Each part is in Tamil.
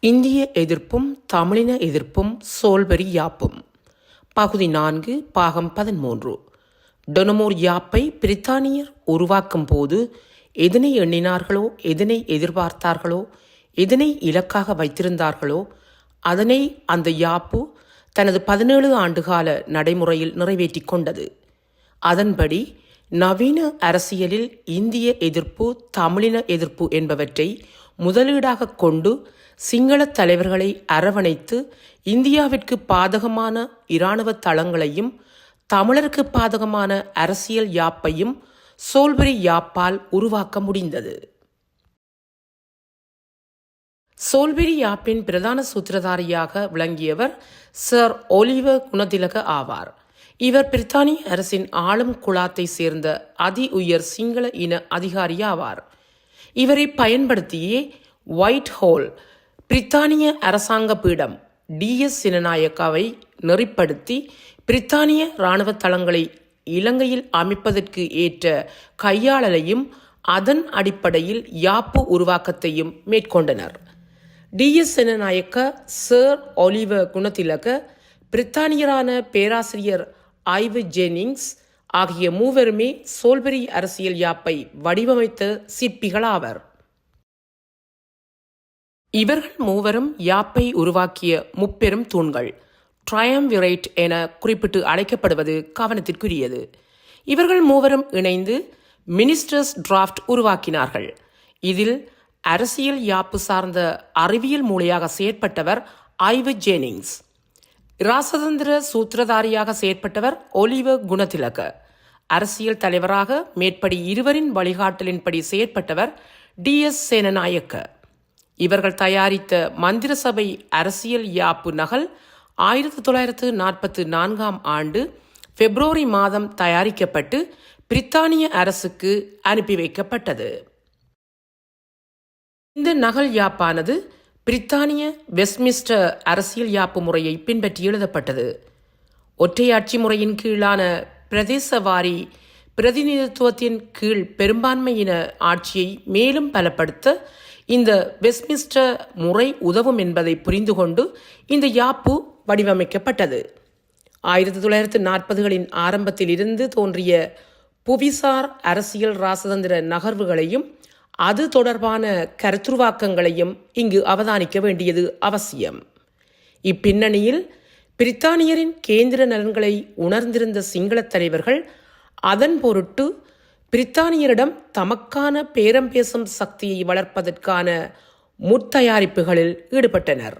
இந்திய எதிர்ப்பும் தமிழின எதிர்ப்பும் சோல்பரி யாப்பும் பகுதி 4 பாகம் 13. டொனமோர் யாப்பை பிரித்தானியர் உருவாக்கும் போது எதனை எண்ணினார்களோ, எதனை எதிர்பார்த்தார்களோ, எதனை இலக்காக வைத்திருந்தார்களோ அதனை அந்த யாப்பு தனது 17 ஆண்டுகால நடைமுறையில் நிறைவேற்றி கொண்டது. அதன்படி நவீன அரசியலில் இந்திய எதிர்ப்பு, தமிழின எதிர்ப்பு என்பவற்றை முதலீடாக கொண்டு சிங்கள தலைவர்களை அரவணைத்து இந்தியாவிற்கு பாதகமான இராணுவ தளங்களையும் தமிழருக்கு பாதகமான அரசியல் யாப்பையும் சோல்பரி யாப்பால் உருவாக்க முடிந்தது. சோல்பரி யாப்பின் பிரதான சூத்திரதாரியாக விளங்கியவர் சர் ஒலிவர் குணதிலக ஆவார். இவர் பிரித்தானிய அரசின் ஆளும் குழாத்தை சேர்ந்த அதி உயர் சிங்கள இன அதிகாரியாவார். இவரை பயன்படுத்தியே ஒயிட் ஹோல் பிரித்தானிய அரசாங்க பீடம் DS சேனநாயக்காவை நெறிப்படுத்தி பிரித்தானிய இராணுவ தளங்களை இலங்கையில் அமைப்பதற்கு ஏற்ற கையாளலையும் அதன் அடிப்படையில் யாப்பு உருவாக்கத்தையும் மேற்கொண்டனர். DS Senanayake, Sir Oliver Goonetilleke, பிரித்தானியரான பேராசிரியர் ஐவ் ஜெனிங்ஸ் ஆகிய மூவருமே சோல்பரி அரசியல் யாப்பை வடிவமைத்த சிற்பிகளாவர். இவர்கள் மூவரும் யாப்பை உருவாக்கிய முப்பெரும் தூண்கள் ட்ரையம்விரேட் என குறிப்பிட்டு அழைக்கப்படுவது கவனத்திற்குரியது. இவர்கள் மூவரும் இணைந்து மினிஸ்டர்ஸ் டிராஃப்ட் உருவாக்கினார்கள். இதில் அரசியல் யாப்பு சார்ந்த அறிவியல் மூளையாக செயற்பட்டவர் ஐவ் ஜெனிங்ஸ். இராசதந்திர சூத்திரதாரியாக செயற்பட்டவர் ஒலிவர் குணதிலக. அரசியல் தலைவராக மேற்படி இருவரின் வழிகாட்டலின்படி செயற்பட்டவர் DS சேனநாயக்க. இவர்கள் தயாரித்த மந்திர சபை அரசியல் யாப்பு நகல் 1944 ஆண்டு பிப்ரவரி மாதம் தயாரிக்கப்பட்டு பிரித்தானிய அரசுக்கு அனுப்பி வைக்கப்பட்டது. இந்த நகல் யாப்பானது பிரித்தானிய வெஸ்ட்மின்ஸ்டர் அரசியல் யாப்பு முறையை பின்பற்றி எழுதப்பட்டது. ஒற்றையாட்சி முறையின் கீழான பிரதேசவாரி பிரதிநிதித்துவத்தின் கீழ் பெரும்பான்மையின ஆட்சியை மேலும் பலப்படுத்த இந்த வெஸ்ட்மின்ஸ்டர் முறை உதவும் என்பதை புரிந்து கொண்டு இந்த யாப்பு வடிவமைக்கப்பட்டது. 1940களின் ஆரம்பத்தில் இருந்து தோன்றிய புவிசார் அரசியல் இராசதந்திர நகர்வுகளையும் அது தொடர்பான கருத்துருவாக்கங்களையும் இங்கு அவதானிக்க வேண்டியது அவசியம். இப்பின்னணியில் பிரித்தானியரின் கேந்திர நலன்களை உணர்ந்திருந்த சிங்கள தலைவர்கள் அதன் பொருட்டு பிரித்தானியரிடம் தமக்கான பேரம் பேசும் சக்தியை வளர்ப்பதற்கான முத்தயாரிப்புகளில் ஈடுபட்டனர்.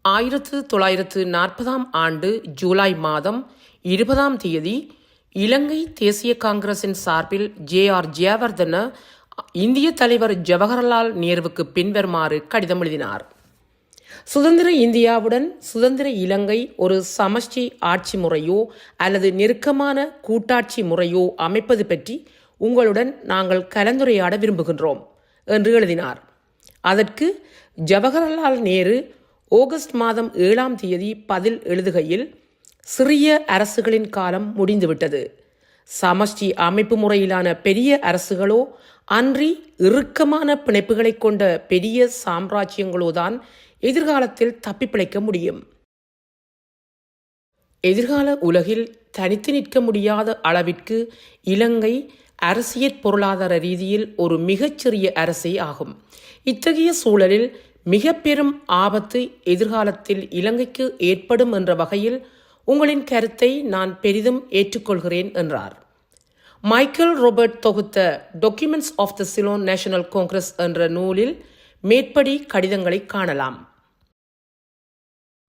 1940 ஆண்டு ஜூலை மாதம் 20 இலங்கை தேசிய காங்கிரசின் சார்பில் JR ஜெயவர்தன இந்திய தலைவர் ஜவஹர்லால் நேருவுக்கு பின்வருமாறு கடிதம் எழுதினார். சுதந்திர இந்தியாவுடன் சுதந்திர இலங்கை ஒரு சமஷ்டி ஆட்சி முறையோ அல்லது நெருக்கமான கூட்டாட்சி முறையோ அமைப்பது பற்றி உங்களுடன் நாங்கள் கலந்துரையாட விரும்புகின்றோம் என்று எழுதினார். அதற்கு ஜவஹர்லால் நேரு ஆகஸ்ட் மாதம் 7 பதில் எழுதுகையில், சிறிய அரசுகளின் காலம் முடிந்துவிட்டது. சமஷ்டி அமைப்பு முறையிலான பெரிய அரசுகளோ அன்றி இறுக்கமான பிணைப்புகளை கொண்ட பெரிய சாம்ராஜ்யங்களோதான் எதிர்காலத்தில் தப்பிப்பிழைக்க முடியும். எதிர்கால உலகில் தனித்து நிற்க முடியாத அளவிற்கு இலங்கை அரசியற் பொருளாதார ரீதியில் ஒரு மிகச்சிறிய அரசே ஆகும். இத்தகைய சூழலில் மிக பெரும் ஆபத்து எதிர்காலத்தில் இலங்கைக்கு ஏற்படும் என்ற வகையில் உங்களின் கருத்தை நான் பெரிதும் ஏற்றுக்கொள்கிறேன் என்றார். மைக்கேல் ரோபர்ட் தொகுத்த documents of the Ceylon national Congress என்ற நூலில் மேற்படி கடிதங்களை காணலாம்.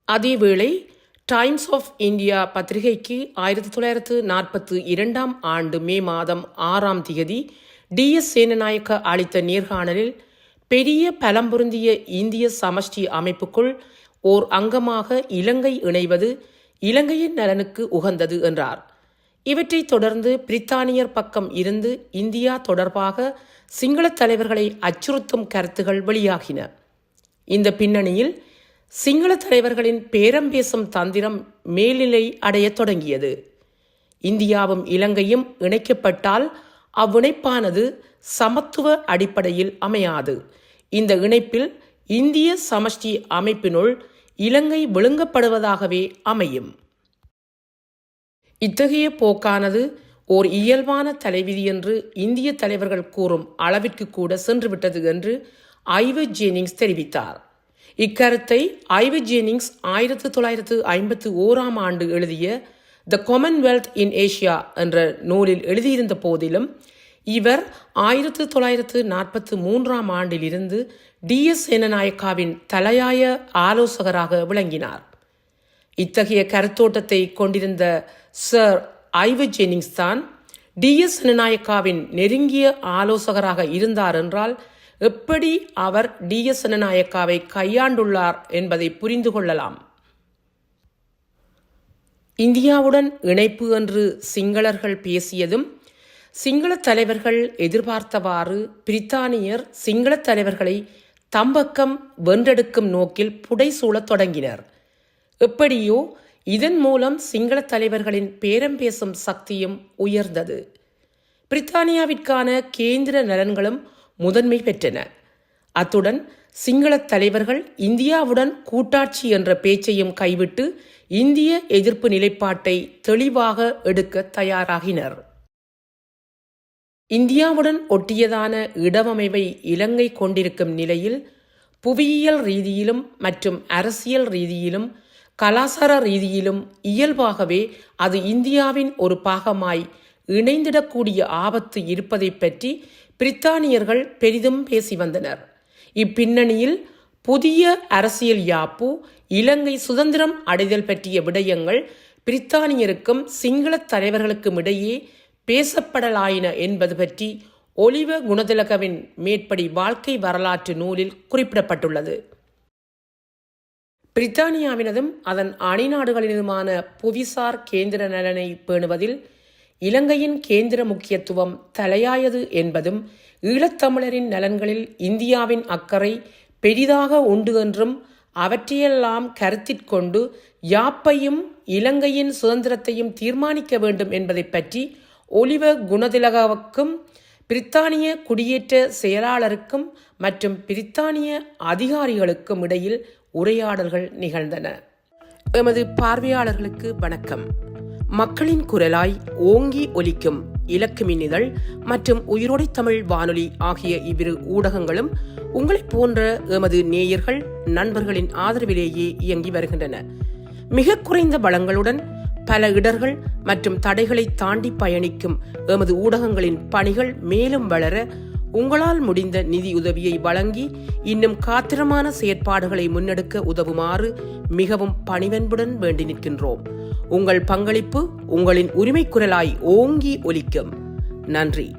அதேவேளை டைம்ஸ் ஆஃப் இந்தியா பத்திரிகைக்கு 1942 ஆண்டு மே மாதம் 6 DS சேனநாயக்க அளித்த நேர்காணலில் பெரிய பலம் பொருந்திய இந்திய சமஷ்டி அமைப்புக்குள் ஓர் அங்கமாக இலங்கை இணைவது இலங்கையின் நலனுக்கு உகந்தது என்றார். இவற்றைத் தொடர்ந்து பிரித்தானியர் பக்கம் இருந்து இந்தியா தொடர்பாக சிங்கள தலைவர்களை அச்சுறுத்தும் கருத்துகள் வெளியாகின. இந்த பின்னணியில் சிங்கள தலைவர்களின் பேரம் பேசும் தந்திரம் மேல்நிலை அடையத் தொடங்கியது. இந்தியாவும் இலங்கையும் இணைக்கப்பட்டால் அவ்விணைப்பானது சமத்துவ அடிப்படையில் அமையாது. இந்த இணைப்பில் இந்திய சமஷ்டி அமைப்பினுள் இலங்கை விழுங்கப்படுவதாகவே அமையும். இத்தகைய போக்கானது ஓர் இயல்பான தலைவிதி என்று இந்திய தலைவர்கள் கூறும் அளவிற்கு கூட சென்றுவிட்டது என்று ஐவர் ஜேனிங்ஸ் தெரிவித்தார். இக்கருத்தை ஐவர் ஜேனிங்ஸ் 1951 ஆண்டு எழுதிய த காமன்வெல்த் இன் ஏசியா என்ற நூலில் எழுதியிருந்த போதிலும் இவர் 1943 ஆண்டிலிருந்து DS சேனநாயக்காவின் தலையாய ஆலோசகராக விளங்கினார். இத்தகைய கருத்தோட்டத்தை கொண்டிருந்த சர் ஐவர் ஜெனிங்ஸ் தான் DS சேனநாயக்காவின் நெருங்கிய ஆலோசகராக இருந்தார் என்றால் எப்படி அவர் DS சேனநாயக்காவை கையாண்டுள்ளார் என்பதை புரிந்து கொள்ளலாம். இந்தியாவுடன் இணைப்பு என்று சிங்களர்கள் பேசியதும் சிங்கள தலைவர்கள் எதிர்பார்த்தவாறு பிரித்தானியர் சிங்கள தலைவர்களை தம்பக்கம் வென்றெடுக்கும் நோக்கில் புடைசூழத் தொடங்கினர். எப்படியோ இதன் மூலம் சிங்கள தலைவர்களின் பேரம் பேசும் சக்தியும் உயர்ந்தது. பிரித்தானியாவிற்கான கேந்திர நலன்களும் முதன்மை பெற்றன. அத்துடன் சிங்கள தலைவர்கள் இந்தியாவுடன் கூட்டாட்சி என்ற பேச்சையும் கைவிட்டு இந்திய எதிர்ப்பு நிலைப்பாட்டை தெளிவாக எடுக்க தயாராகினர். இந்தியாவுடன் ஒட்டியதான இடவமைவை இலங்கை கொண்டிருக்கும் நிலையில் புவியியல் ரீதியிலும் மற்றும் அரசியல் ரீதியிலும் கலாசார ரீதியிலும் இயல்பாகவே அது இந்தியாவின் ஒரு பாகமாய் இணைந்திடக்கூடிய ஆபத்து இருப்பதை பற்றி பிரித்தானியர்கள் பெரிதும் பேசி வந்தனர். இப்பின்னணியில் புதிய அரசியல் யாப்பு இலங்கை சுதந்திரம் அடைதல் பற்றிய விடயங்கள் பிரித்தானியருக்கும் சிங்கள தலைவர்களுக்கும் இடையே பேசப்படலாயின என்பது பற்றி ஒலிவ குணதிலகவின் மேற்படி வாழ்க்கை வரலாற்று நூலில் குறிப்பிடப்பட்டுள்ளது. பிரித்தானியாவினதும் அதன் அணிநாடுகளினதுமான புவிசார் கேந்திர நலனை பேணுவதில் இலங்கையின் கேந்திர முக்கியத்துவம் தலையாயது என்பதும் ஈழத்தமிழரின் நலன்களில் இந்தியாவின் அக்கறை பெரிதாக உண்டு என்றும் அவற்றையெல்லாம் கருத்திற்கொண்டு யாப்பையும் இலங்கையின் சுதந்திரத்தையும் தீர்மானிக்க வேண்டும் என்பதை பற்றி ஒலிவ குணதிலகவுக்கும் பிரித்தானிய குடியேற்ற செயலாளருக்கும் மற்றும் பிரித்தானிய அதிகாரிகளுக்கும் இடையில் உரையாடல்கள் நிகழ்ந்தன. எமது பார்வையாளர்களுக்கு வணக்கம். மக்களின் குரலாய் ஓங்கி ஒலிக்கும் இலக்குமின் இதழ் மற்றும் உயிரோடை தமிழ் வானொலி ஆகிய இவ்விரு ஊடகங்களும் உங்களைப் போன்ற எமது நேயர்கள் நண்பர்களின் ஆதரவிலேயே இயங்கி வருகின்றன. மிக குறைந்த வளங்களுடன் பல இடர்கள் மற்றும் தடைகளை தாண்டி பயணிக்கும் எமது ஊடகங்களின் பணிகள் மேலும் வளர உங்களால் முடிந்த நிதியுதவியை வழங்கி இன்னும் காத்திரமான செயற்பாடுகளை முன்னெடுக்க உதவுமாறு மிகவும் பணிவன்புடன் வேண்டி நிற்கின்றோம். உங்கள் பங்களிப்பு உங்களின் உரிமை குரலாய் ஓங்கி ஒலிக்கும். நன்றி.